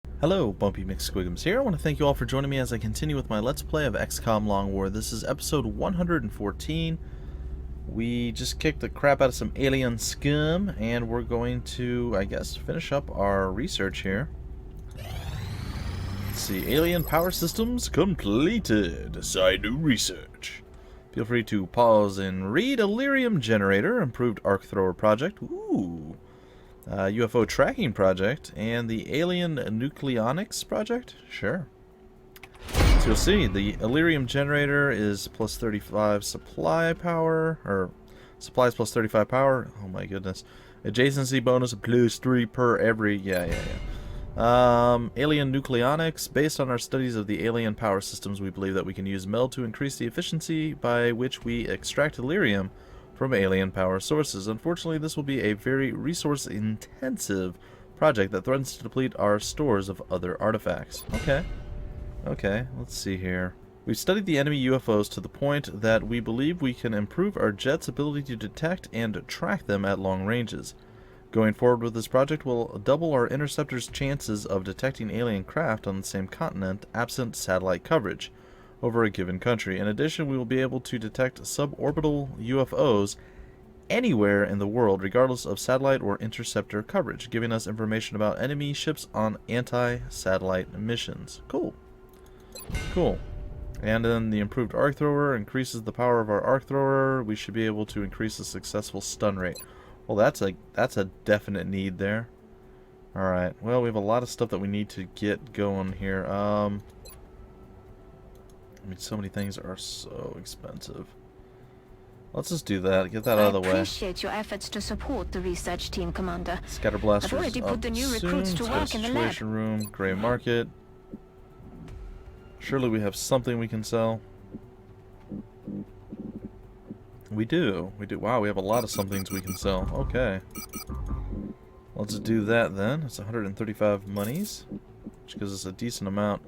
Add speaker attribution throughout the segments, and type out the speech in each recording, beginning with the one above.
Speaker 1: Hello, Bumpy McSquigums here. I want to thank you all for joining me as I continue with my Let's Play of XCOM Long War. This is episode 114. We just kicked the crap out of some alien scum, and we're going to, I guess, finish up our research here. Let's see, alien power systems completed. Assign new research. Feel free to pause and read. Elerium generator, improved arc thrower project. Ooh. UFO tracking project, and the alien nucleonics project? Sure. So you'll see, the Elerium generator is plus 35 supply power, or supplies plus 35 power. Oh my goodness. Adjacency bonus plus 3 per every, yeah. Alien nucleonics. Based on our studies of the alien power systems, we believe that we can use MELD to increase the efficiency by which we extract Elerium from alien power sources. Unfortunately, this will be a very resource-intensive project that threatens to deplete our stores of other artifacts. Okay, let's see here. We've studied the enemy UFOs to the point that we believe we can improve our jet's ability to detect and track them at long ranges. Going forward with this project will double our interceptors' chances of detecting alien craft on the same continent absent satellite coverage over a given country. In addition, we will be able to detect suborbital UFOs anywhere in the world, regardless of satellite or interceptor coverage, giving us information about enemy ships on anti-satellite missions. Cool. And then the improved arc thrower increases the power of our arc thrower. We should be able to increase the successful stun rate. Well, that's a definite need there. Alright, well, we have a lot of stuff that we need to get going here. I mean, so many things are so expensive. Let's just do that. Get that out of the way. I
Speaker 2: appreciate your efforts to support the research team, Commander.
Speaker 1: Scatter blasters.
Speaker 2: I've already put the new recruits to work in the lab.
Speaker 1: Situation room, gray market. Surely we have something we can sell. We do. Wow, we have a lot of somethings we can sell. Okay. Let's do that then. It's 135 monies, which gives us a decent amount.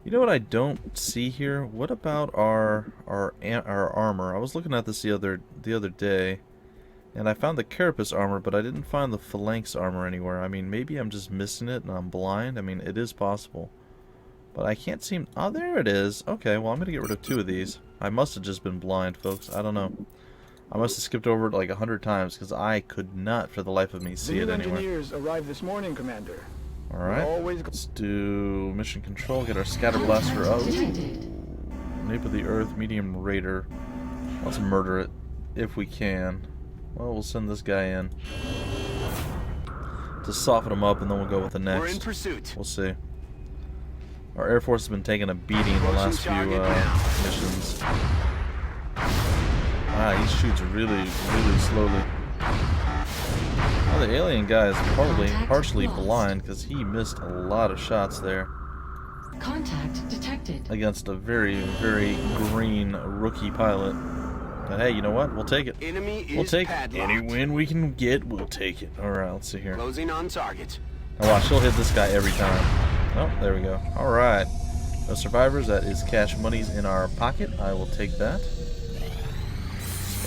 Speaker 1: You know what I don't see here? What about our armor? I was looking at this the other day, and I found the carapace armor, but I didn't find the phalanx armor anywhere. I mean, maybe I'm just missing it and I'm blind. I mean, it is possible, but I can't seem. Oh, there it is. Okay, well, I'm gonna get rid of 2 of these. I must have just been blind, folks. I don't know. I must have skipped over it like 100 times because I could not, for the life of me, see it anywhere.
Speaker 3: Engineers arrived this morning, Commander.
Speaker 1: Alright, let's do mission control, get our scatter blaster out. Nape of the Earth, medium raider. Let's murder it, if we can. Well, we'll send this guy in to soften him up, and then we'll go with the next.
Speaker 3: We're in pursuit.
Speaker 1: We'll see. Our Air Force has been taking a beating in the last few missions. He shoots really slowly. Oh, the alien guy is probably partially blind because he missed a lot of shots there.
Speaker 4: Contact detected.
Speaker 1: Against a very green rookie pilot. But hey, you know what? We'll take it. We'll take any win we can get. We'll take it. Alright, let's see here.
Speaker 3: Closing on target.
Speaker 1: Now watch, she'll hit this guy every time. Oh, there we go. Alright. No survivors. That is cash monies in our pocket. I will take that.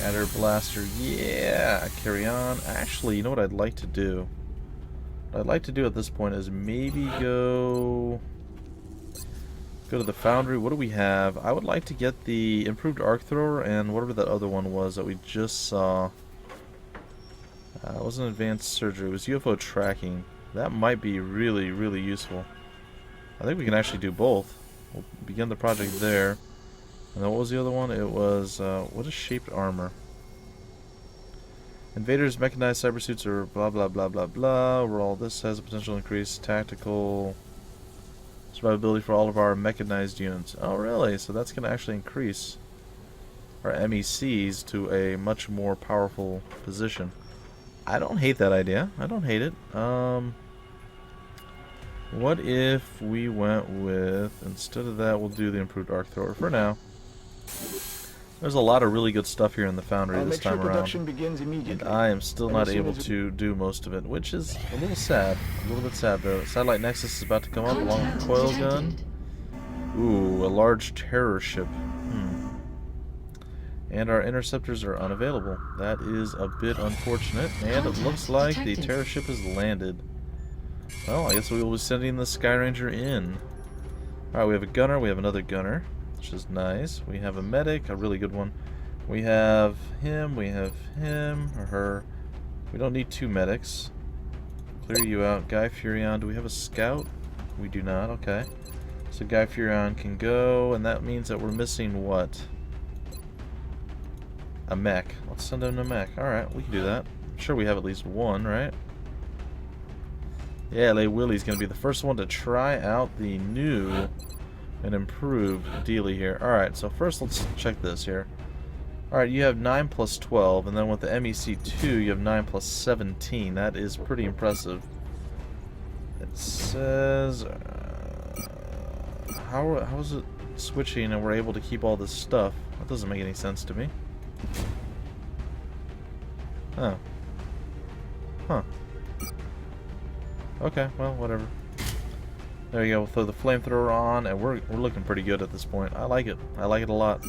Speaker 1: Scatter blaster, yeah, carry on. Actually, you know what I'd like to do? What I'd like to do at this point is maybe go to the foundry. What do we have? I would like to get the improved arc thrower and whatever that other one was that we just saw. It wasn't advanced surgery, it was UFO tracking. That might be really useful. I think we can actually do both. We'll begin the project there. And then what was the other one? It was, what is shaped armor? Invaders, mechanized cybersuits are blah blah blah blah blah. Where all this has a potential increase tactical survivability for all of our mechanized units. Oh really? So that's going to actually increase our MECs to a much more powerful position. I don't hate that idea. I don't hate it. What if we went with, instead of that, we'll do the improved arc thrower for now. There's a lot of really good stuff here in the foundry this time around, and I am still not able to do most of it, which is a little sad. A little bit sad, though. Satellite Nexus is about to come up along with coil gun. Ooh, a large terror ship. And our interceptors are unavailable. That is a bit unfortunate, and it looks like the terror ship has landed. Well, I guess we will be sending the Sky Ranger in. Alright, we have a gunner, we have another gunner, which is nice. We have a medic, a really good one. We have him, or her. We don't need 2 medics. Clear you out. Guy Furion, do we have a scout? We do not, okay. So Guy Furion can go, and that means that we're missing what? A MEC. Let's send in a MEC. Alright, we can do that. I'm sure we have at least one, right? Yeah, Lay Willie's going to be the first one to try out the new and improved dealie here. Alright, so first let's check this here. Alright, you have 9 plus 12, and then with the MEC2 you have 9 plus 17. That is pretty impressive. It says... how is it switching and we're able to keep all this stuff? That doesn't make any sense to me. Oh. Huh. Okay, well, whatever. There you go, we'll throw the flamethrower on, and we're looking pretty good at this point. I like it. I like it a lot.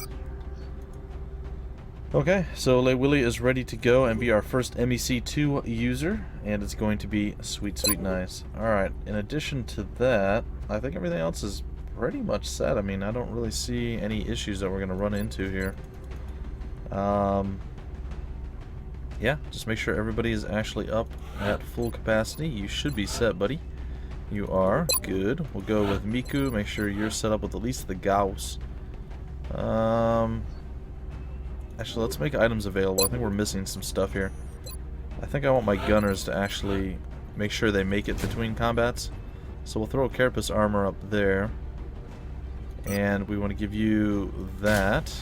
Speaker 1: Okay, so Lay Willie is ready to go and be our first MEC2 user, and it's going to be sweet, sweet nice. Alright, in addition to that, I think everything else is pretty much set. I mean, I don't really see any issues that we're going to run into here. Yeah, just make sure everybody is actually up at full capacity. You should be set, buddy. You are. Good. We'll go with Miku. Make sure you're set up with at least the Gauss. Actually, let's make items available. I think we're missing some stuff here. I think I want my gunners to actually make sure they make it between combats. So we'll throw a Carapace armor up there. And we want to give you that.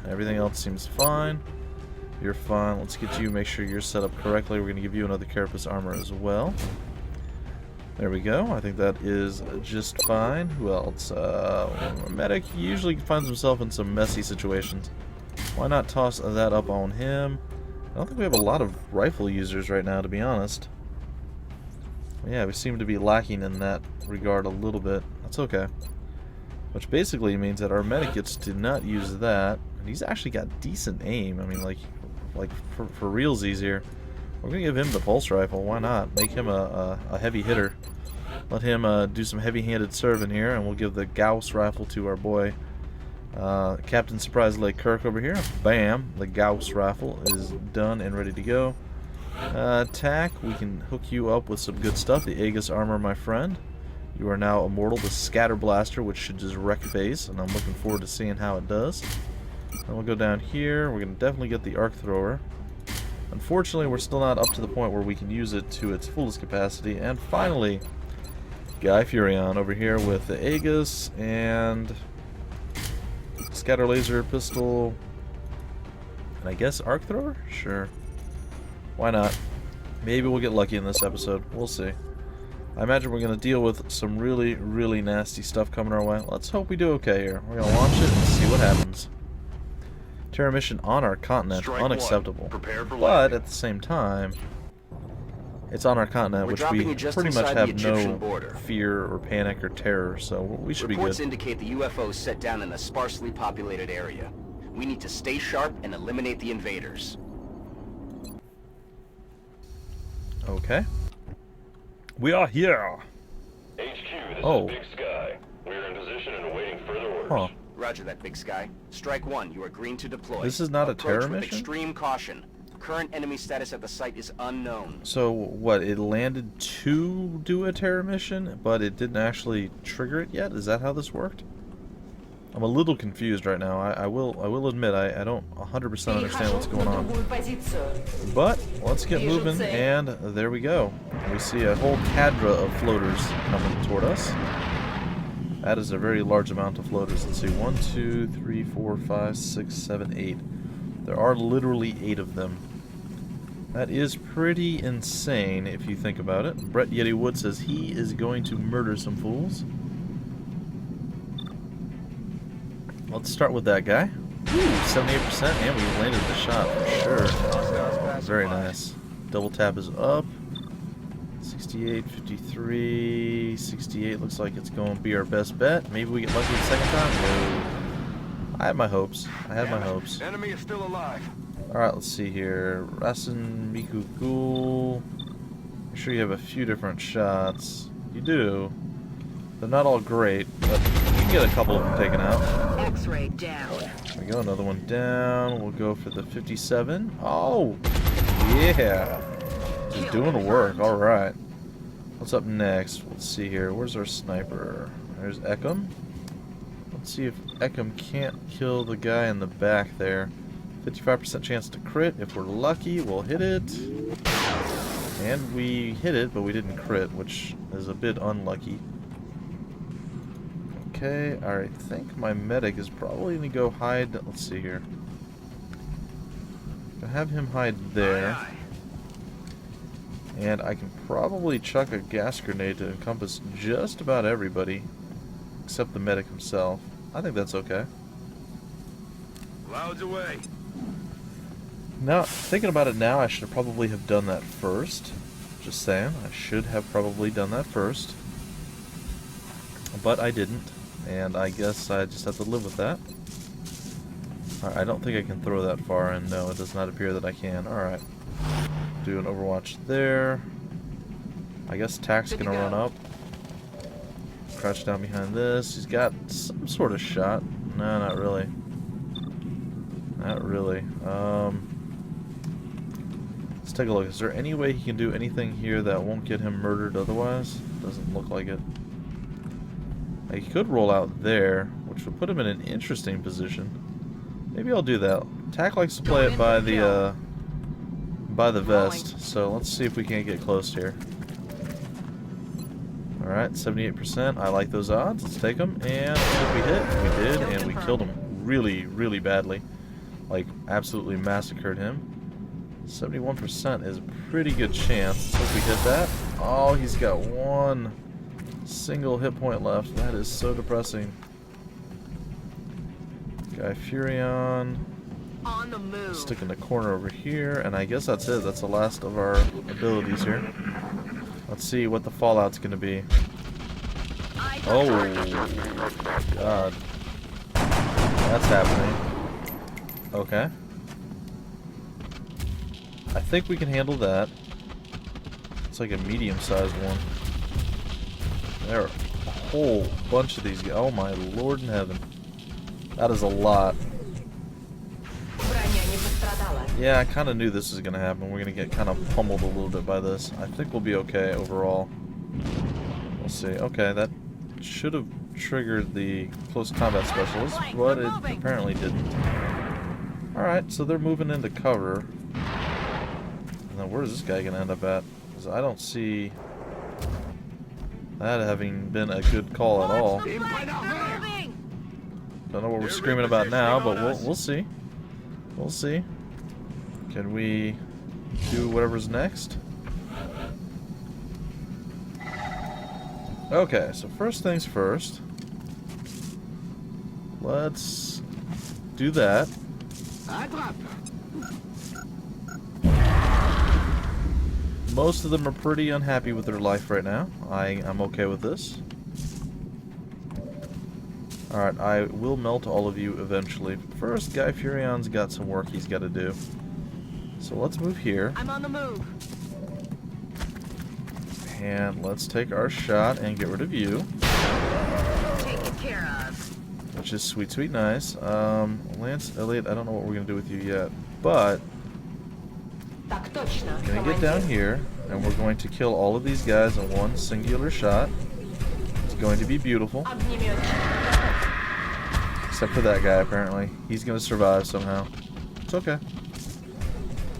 Speaker 1: Everything else seems fine. You're fine. Let's get you, make sure you're set up correctly. We're going to give you another Carapace armor as well. There we go. I think that is just fine. Who else? A medic usually finds himself in some messy situations. Why not toss that up on him? I don't think we have a lot of rifle users right now, to be honest. Yeah, we seem to be lacking in that regard a little bit. That's okay. Which basically means that our medic gets to not use that. And he's actually got decent aim. I mean, like for realsies here. We're going to give him the pulse rifle. Why not? Make him a heavy hitter. Let him do some heavy-handed serving here, and we'll give the Gauss rifle to our boy Captain Surprise Leg Kirk over here. Bam! The Gauss rifle is done and ready to go. Attack. We can hook you up with some good stuff. The Aegis armor, my friend. You are now immortal. The Scatter Blaster, which should just wreck face, and I'm looking forward to seeing how it does. And we'll go down here. We're going to definitely get the Arc Thrower. Unfortunately, we're still not up to the point where we can use it to its fullest capacity. And finally, Guy Furion over here with the Aegis and Scatter Laser Pistol. And I guess Arc Thrower? Sure. Why not? Maybe we'll get lucky in this episode. We'll see. I imagine we're going to deal with some really, really nasty stuff coming our way. Let's hope we do okay here. We're going to launch it and see what happens. Terror mission on our continent,
Speaker 5: Strike
Speaker 1: unacceptable.
Speaker 5: Prepare for
Speaker 1: But
Speaker 5: landing.
Speaker 1: at the same time, it's on our continent,
Speaker 3: We're
Speaker 1: which
Speaker 3: dropping
Speaker 1: we
Speaker 3: you just
Speaker 1: pretty much
Speaker 3: inside the
Speaker 1: have
Speaker 3: Egyptian
Speaker 1: no
Speaker 3: border.
Speaker 1: fear or panic or terror, so we should
Speaker 3: Reports
Speaker 1: be good.
Speaker 3: indicate the UFO is set down in a sparsely populated area. We need to stay sharp and eliminate the invaders.
Speaker 1: Okay. We are here.
Speaker 5: HQ, this
Speaker 1: Oh.
Speaker 5: is Big Sky. We are in position and awaiting further orders.
Speaker 1: Huh.
Speaker 3: Roger that, Big Sky. Strike one, you are green to deploy.
Speaker 1: This is not a
Speaker 3: Approach
Speaker 1: terror
Speaker 3: with
Speaker 1: mission?
Speaker 3: extreme caution. Current enemy status at the site is unknown.
Speaker 1: So, what, it landed to do a terror mission, but it didn't actually trigger it yet? Is that how this worked? I'm a little confused right now. I will admit, I don't 100% understand what's going on. But, let's get moving, and there we go. We see a whole cadre of floaters coming toward us. That is a very large amount of floaters. Let's see, 1, 2, 3, 4, 5, 6, 7, 8. There are literally 8 of them. That is pretty insane if you think about it. Brett Yeti Wood says he is going to murder some fools. Let's start with that guy. Ooh, 78%, and we landed the shot for sure. Very nice. Double tap is up. 68, 53, 68 looks like it's going to be our best bet. Maybe we get lucky the second time? No. I had my hopes. I had my hopes.
Speaker 5: Enemy is still alive.
Speaker 1: Alright, let's see here. Rasen, Miku Ghoul. I'm sure you have a few different shots. You do. They're not all great, but you can get a couple of them taken out.
Speaker 6: X-ray down.
Speaker 1: There we go, another one down. We'll go for the 57. Oh, yeah. Just doing the work. All right. What's up next? Let's see here. Where's our sniper? There's Xcom. Let's see if Xcom can't kill the guy in the back there. 55% chance to crit. If we're lucky, we'll hit it. And we hit it, but we didn't crit, which is a bit unlucky. Okay, I think my medic is probably going to go hide. Let's see here. I'll have him hide there. And I can probably chuck a gas grenade to encompass just about everybody, except the medic himself. I think that's okay.
Speaker 5: Clouds away.
Speaker 1: Now, thinking about it now, I should probably have done that first. Just saying, I should have probably done that first. But I didn't, and I guess I just have to live with that. Alright, I don't think I can throw that far, and no, it does not appear that I can. Alright. Do an overwatch there. I guess Tack's gonna run up. Crouch down behind this. He's got some sort of shot. No, not really. Not really. Let's take a look. Is there any way he can do anything here that won't get him murdered otherwise? Doesn't look like it. He could roll out there, which would put him in an interesting position. Maybe I'll do that. Tack likes to play it by the vest, so let's see if we can't get close here. Alright, 78%. I like those odds. Let's take them. And if we hit, we did, and we killed him really, really badly. Like, absolutely massacred him. 71% is a pretty good chance. Let's hope we hit that. Oh, he's got one single hit point left. That is so depressing. Guy Furion.
Speaker 6: On the move.
Speaker 1: Stick in the corner over here, and I guess that's it. That's the last of our abilities here. Let's see what the fallout's gonna be. Oh, God. That's happening. Okay. I think we can handle that. It's like a medium-sized one. There are a whole bunch of these guys. Oh my Lord in heaven. That is a lot. Yeah, I kind of knew this was going to happen. We're going to get kind of pummeled a little bit by this. I think we'll be okay overall. We'll see. Okay, that should have triggered the close combat specialist, but it apparently didn't. Alright, so they're moving into cover. And then where's this guy going to end up at? Because I don't see that having been a good call at all. Don't know what we're screaming about now, but we'll see. We'll see. Can we do whatever's next? Okay, so first things first. Let's do that. Most of them are pretty unhappy with their life right now. I'm okay with this. Alright, I will melt all of you eventually. First, Guy Furion's got some work he's got to do. So let's move here.
Speaker 6: I'm on the move.
Speaker 1: And let's take our shot and get rid of you.
Speaker 6: Taken care of.
Speaker 1: Which is sweet, sweet, nice. Lance Elliott, I don't know what we're going to do with you yet. But
Speaker 6: Так точно.
Speaker 1: we're going to get down here, and we're going to kill all of these guys in one singular shot. It's going to be beautiful. Except for that guy, apparently. He's going to survive somehow. It's okay.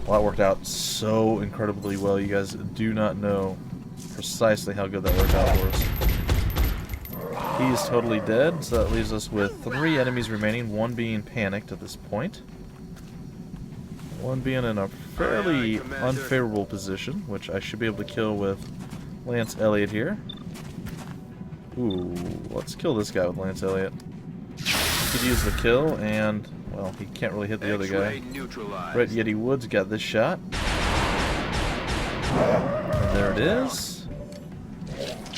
Speaker 1: Well, that worked out so incredibly well. You guys do not know precisely how good that worked out for us. He's totally dead, so that leaves us with 3 enemies remaining, 1 being panicked at this point. 1 being in a fairly unfavorable position, which I should be able to kill with Lance Elliott here. Ooh, let's kill this guy with Lance Elliott. Could use the kill, and, well, he can't really hit the other guy. Red Yeti Woods got this shot. And there it is.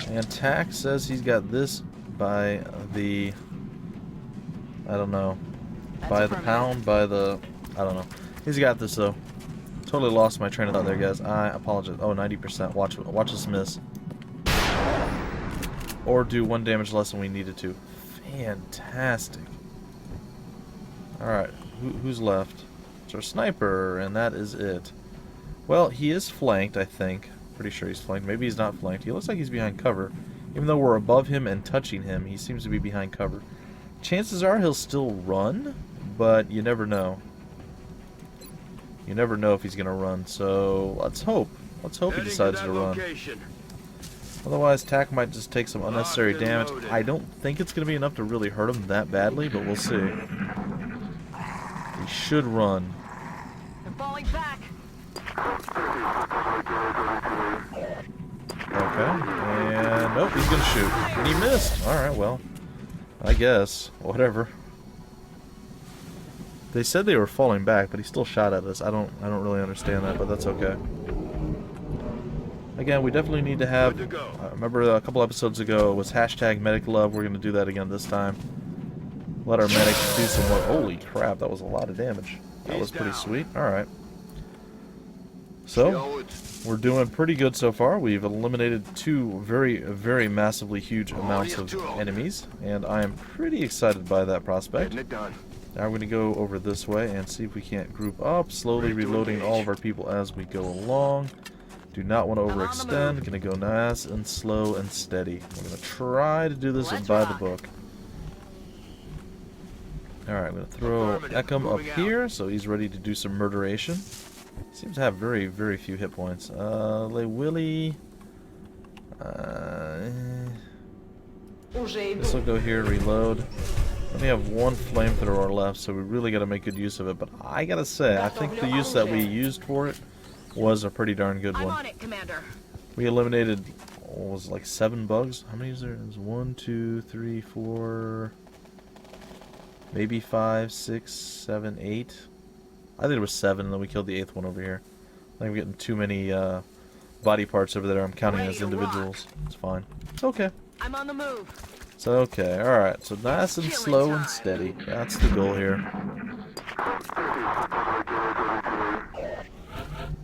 Speaker 1: And Tack says he's got this by the, I don't know, by the pound, by the, I don't know. He's got this, though. Totally lost my train of thought there, guys. I apologize. Oh, 90%. Watch us miss. or do 1 damage less than we needed to. Fantastic. Alright, who's left? It's our sniper, and that is it. Well, he is flanked, I think. Pretty sure he's flanked. Maybe he's not flanked. He looks like he's behind cover. Even though we're above him and touching him, he seems to be behind cover. Chances are he'll still run, but you never know. You never know if he's going to run, so let's hope. Let's hope he decides to run. Otherwise, TAC might just take some unnecessary damage. I don't think it's going to be enough to really hurt him that badly, but we'll see. He should run.
Speaker 6: They're falling back.
Speaker 1: Okay, and nope, he's going to shoot. And he missed. Alright, well, I guess. Whatever. They said they were falling back, but he still shot at us. I don't really understand that, but that's okay. Again, we definitely need to have, remember a couple episodes ago it was hashtag medic love. We're going to do that again this time. Let our medics do some work. Holy crap, that was a lot of damage. That was pretty sweet. Alright. So, we're doing pretty good so far. We've eliminated 2 very, very massively huge amounts of enemies, and I am pretty excited by that prospect. Now we're going to go over this way and see if we can't group up, slowly reloading all of our people as we go along. Do not want to overextend. Going to go nice and slow and steady. We're going to try to do this by the book. Alright, I'm going to throw Xcom up here so he's ready to do some murderation. Seems to have very, very few hit points. Le Willy. This will go here, reload. We only have 1 flamethrower left, so we really got to make good use of it. But I gotta say, I think the use that we used for it was a pretty darn good
Speaker 6: I'm
Speaker 1: one.
Speaker 6: on it, Commander.
Speaker 1: We eliminated, what was it, like 7 bugs? How many is there? There's 1, 2, 3, 4, maybe 5, 6, 7, 8. I think it was 7, and then we killed the 8th one over here. I think I'm getting too many body parts over there. I'm counting as individuals. It's fine. It's okay.
Speaker 6: I'm on the move.
Speaker 1: It's okay. Alright, so nice and slow and steady. That's the goal here.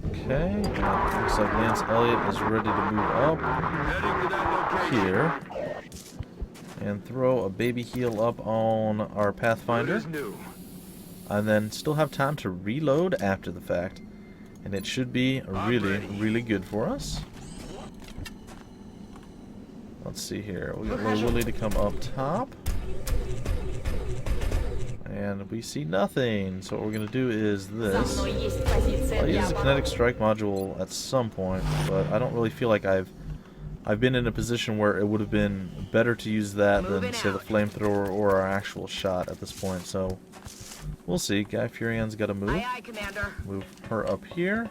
Speaker 1: Okay, and looks like Lance Elliott is ready to move up here. And throw a baby heal up on our Pathfinder. And then still have time to reload after the fact. And it should be really, really good for us. Let's see here. We got Little Willy to come up top. And we see nothing. So what we're going to do is this. I'll use the kinetic strike module at some point, but I don't really feel like I've been in a position where it would have been better to use that than, say, the flamethrower or our actual shot at this point. So we'll see. Guy Furian's got to move.
Speaker 6: Aye, aye, Commander.
Speaker 1: Move her up here.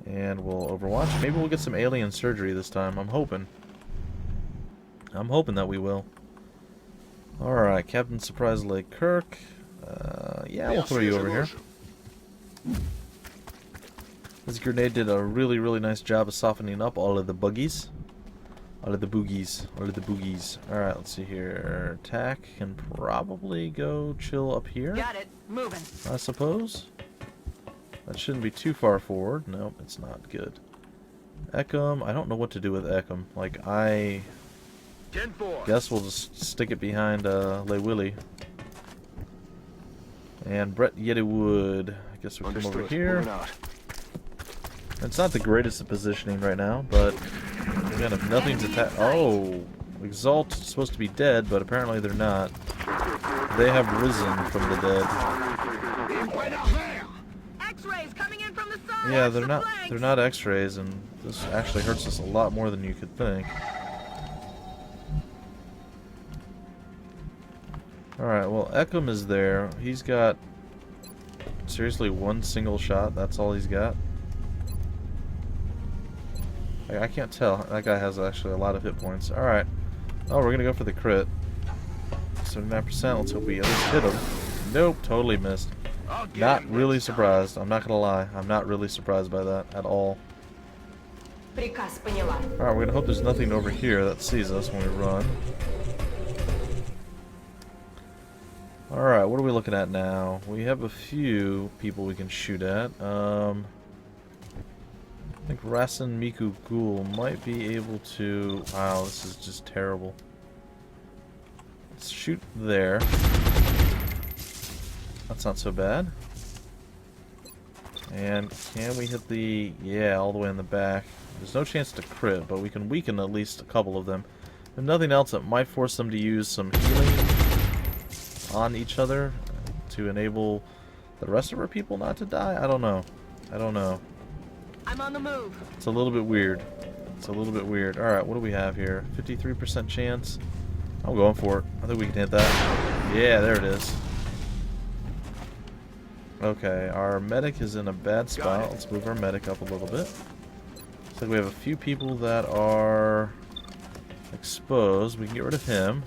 Speaker 1: And we'll overwatch. Maybe we'll get some alien surgery this time. I'm hoping. I'm hoping that we will. Alright, Captain Surprise Lake Kirk. Yeah, we'll throw you over here. This grenade did a really, really nice job of softening up all of the buggies. All of the boogies. All of the boogies. Alright, let's see here. TAC can probably go chill up here.
Speaker 6: Got it. Moving.
Speaker 1: I suppose. That shouldn't be too far forward. Nope, it's not good. Xcom, I don't know what to do with Xcom. Like, I guess we'll just stick it behind Le Willy. And Brett Yetiwood. I guess we come over here. It's not the greatest of positioning right now, but again, if nothing's attacked. Oh, Exalt is supposed to be dead, but apparently they're not. They have risen from the dead.
Speaker 6: X-rays coming in from the side.
Speaker 1: Yeah, they're not X-rays, and this actually hurts us a lot more than you could think. Alright, well, Xcom is there. He's got, seriously, 1 single shot. That's all he's got. I can't tell. That guy has actually a lot of hit points. Alright. Oh, we're going to go for the crit. 79%. Let's hope we at least hit him. Nope, totally missed. Not really surprised. I'm not going to lie. I'm not really surprised by that at all. Alright, we're going to hope there's nothing over here that sees us when we run. Alright, what are we looking at now? We have a few people we can shoot at. I think Rasen Miku Ghoul might be able to... Wow, this is just terrible. Let's shoot there. That's not so bad. And can we hit the... Yeah, all the way in the back. There's no chance to crit, but we can weaken at least a couple of them. If nothing else, it might force them to use some healing on each other to enable the rest of our people not to die. I don't know. I don't know.
Speaker 6: I'm on the move.
Speaker 1: It's a little bit weird. It's a little bit weird. Alright, what do we have here? 53% chance. I'm going for it. I think we can hit that. Yeah, there it is. Okay, our medic is in a bad spot. Let's move our medic up a little bit. Looks like we have a few people that are exposed. We can get rid of him.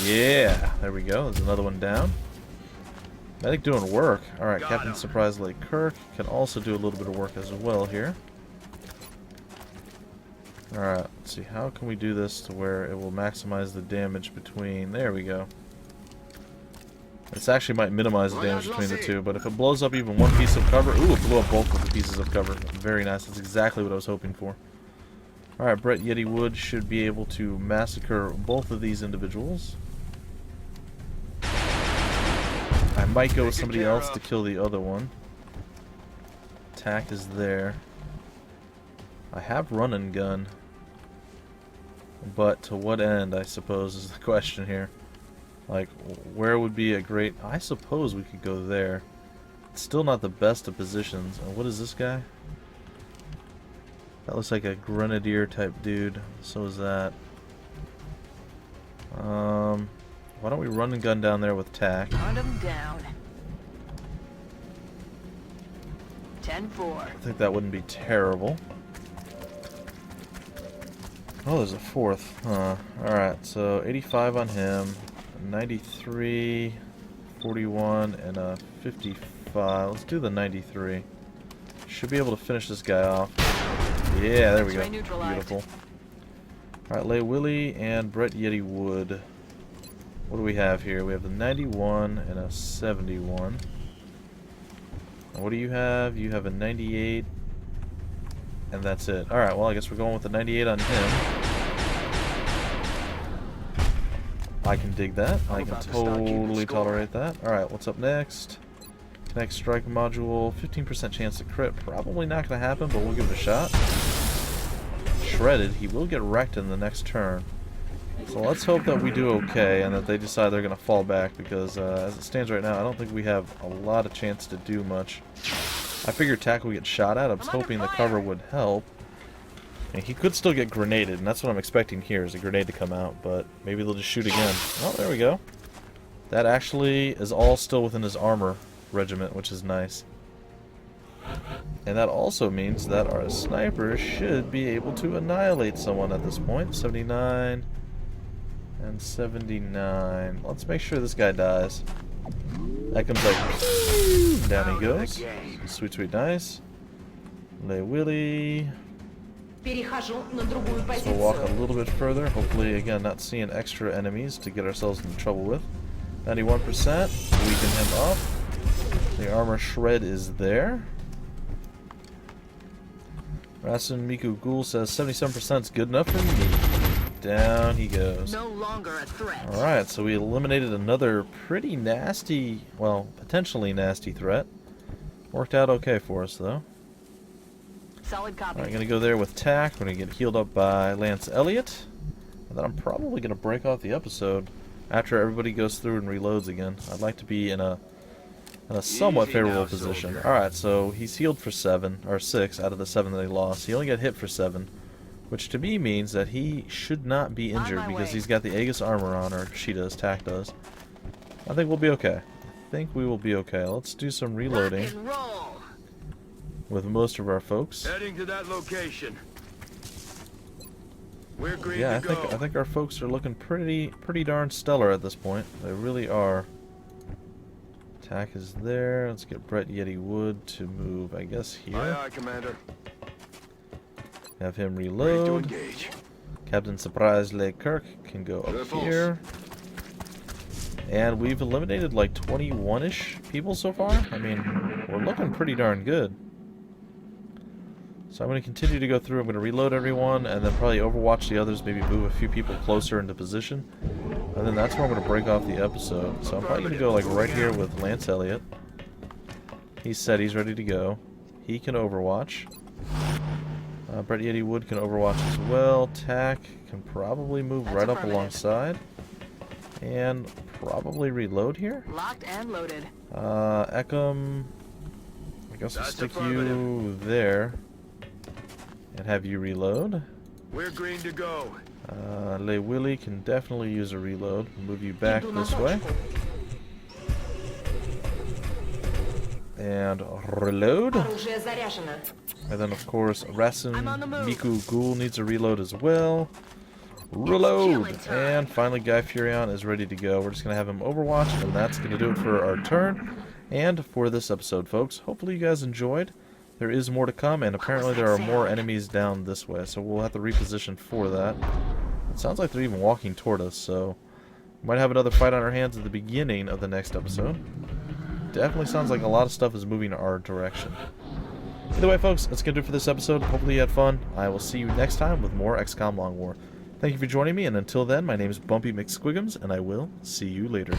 Speaker 1: Yeah, there we go. There's another one down. Medic doing work. Alright, Captain Surprise Lake Kirk can also do a little bit of work as well here. Alright, let's see. How can we do this to where it will maximize the damage between... There we go. This actually might minimize the damage between the two, but if it blows up even one piece of cover... Ooh, it blew up both of the pieces of cover. Very nice. That's exactly what I was hoping for. Alright, Brett Yeti Wood should be able to massacre both of these individuals. I might go with somebody else to kill the other one. Attack is there. I have run and gun. But to what end, I suppose, is the question here. Like, where would be a great... I suppose we could go there. It's still not the best of positions. And what is this guy? That looks like a grenadier type dude. So is that. Why don't we run and gun down there with tack?
Speaker 6: Hunt him down. 10-4.
Speaker 1: I think that wouldn't be terrible. Oh, there's a fourth. Huh. Alright, so 85 on him. 93, 41, and a 55. Let's do the 93. Should be able to finish this guy off. Yeah, there we go. Beautiful. Alright, Lay Willie and Brett Yeti Wood. What do we have here? We have the 91 and a 71. And what do you have? You have a 98. And that's it. Alright, well, I guess we're going with the 98 on him. I can dig that. I can totally tolerate that. Alright, what's up next? Next strike module. 15% chance to crit. Probably not going to happen, but we'll give it a shot. Shredded. He will get wrecked in the next turn. So let's hope that we do okay and that they decide they're going to fall back because as it stands right now, I don't think we have a lot of chance to do much. I figured Tack would get shot at. I was hoping the cover would help. And he could still get grenaded, and that's what I'm expecting here, is a grenade to come out, but maybe they'll just shoot again. Oh, there we go. That actually is all still within his armor regiment, which is nice. And that also means that our sniper should be able to annihilate someone at this point. 79 and 79. Let's make sure this guy dies. That comes like... Down he goes. Sweet, sweet, nice. Lay Willie. So we'll walk a little bit further. Hopefully, again, not seeing extra enemies to get ourselves into trouble with. 91%. Weaken him up. The armor shred is there. Rasen Miku Ghoul says 77% is good enough for me. Down he goes.
Speaker 6: No longer a threat.
Speaker 1: Alright, so we eliminated another pretty nasty, well, potentially nasty threat. Worked out okay for us, though.
Speaker 6: Solid copy.
Speaker 1: Alright, gonna go there with Tack. We're gonna get healed up by Lance Elliott. And then I'm probably gonna break off the episode after everybody goes through and reloads again. I'd like to be in a somewhat favorable position. Alright, so he's healed for 7, or 6 out of the 7 that he lost. He only got hit for 7. Which to me means that he should not be injured because he's got the Aegis armor on, or she does, Tack does. I think we'll be okay. I think we will be okay. Let's do some reloading with most of our folks.
Speaker 5: Heading to that location. We're green
Speaker 1: Yeah,
Speaker 5: to go.
Speaker 1: I think our folks are looking pretty darn stellar at this point. They really are. Tack is there. Let's get Brett Yeti Wood to move, I guess, here.
Speaker 5: Aye, aye, Commander.
Speaker 1: Have him
Speaker 5: Ready to
Speaker 1: reload.
Speaker 5: engage.
Speaker 1: Captain Surprise Lake Kirk can go up here. And we've eliminated like 21-ish people so far. I mean, we're looking pretty darn good. So I'm going to continue to go through. I'm going to reload everyone, and then probably overwatch the others, maybe move a few people closer into position. And then that's where I'm going to break off the episode. So I'm probably going to go like right here with Lance Elliott. He said he's ready to go. He can overwatch. Brett Yeti Wood can overwatch as well. Tack can probably move right up alongside. And probably reload here.
Speaker 6: Locked and loaded.
Speaker 1: Xcom, I guess I'll stick you there. And have you reload.
Speaker 5: We're green to go.
Speaker 1: Le Willy can definitely use a reload. Move you back this way. And reload. And then, of course, Rasen Miku Ghoul needs a reload as well. Reload! And finally, Guy Furion is ready to go. We're just going to have him overwatch, and that's going to do it for our turn and for this episode, folks. Hopefully you guys enjoyed. There is more to come, and apparently there are more enemies down this way, so we'll have to reposition for that. It sounds like they're even walking toward us, so we might have another fight on our hands at the beginning of the next episode. Definitely sounds like a lot of stuff is moving our direction. Either way, folks, that's going to do it for this episode. Hopefully you had fun. I will see you next time with more XCOM Long War. Thank you for joining me, and until then, my name is Bumpy McSquigums, and I will see you later.